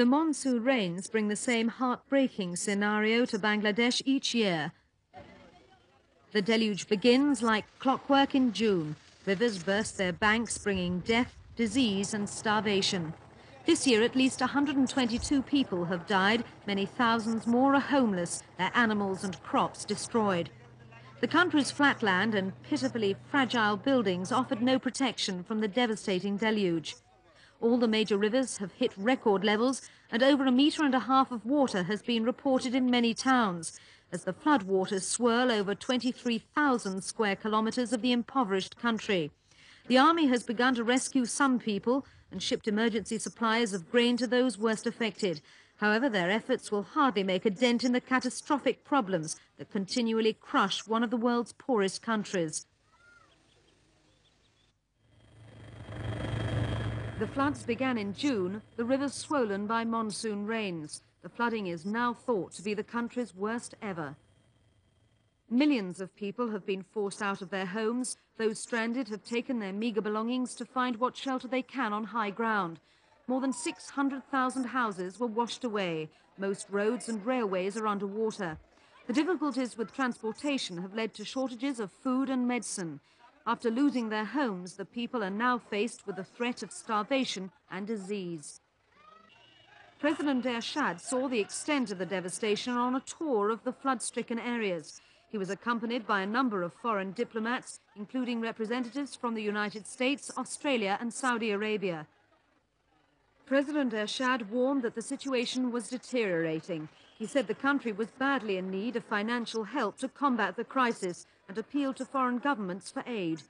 The monsoon rains bring the same heartbreaking scenario to Bangladesh each year. The deluge begins like clockwork in June. Rivers burst their banks, bringing death, disease and starvation. This year, at least 122 people have died. Many thousands more are homeless, their animals and crops destroyed. The country's flatland and pitifully fragile buildings offered no protection from the devastating deluge. All the major rivers have hit record levels, and over 1.5 meters of water has been reported in many towns, as the floodwaters swirl over 23,000 square kilometers of the impoverished country. The army has begun to rescue some people and shipped emergency supplies of grain to those worst affected. However, their efforts will hardly make a dent in the catastrophic problems that continually crush one of the world's poorest countries. The floods began in June, the rivers swollen by monsoon rains. The flooding is now thought to be the country's worst ever. Millions of people have been forced out of their homes. Those stranded have taken their meagre belongings to find what shelter they can on high ground. More than 600,000 houses were washed away. Most roads and railways are underwater. The difficulties with transportation have led to shortages of food and medicine. After losing their homes, the people are now faced with the threat of starvation and disease. President Ershad saw the extent of the devastation on a tour of the flood-stricken areas. He was accompanied by a number of foreign diplomats, including representatives from the United States, Australia and Saudi Arabia. President Ershad warned that the situation was deteriorating. He said the country was badly in need of financial help to combat the crisis and appealed to foreign governments for aid.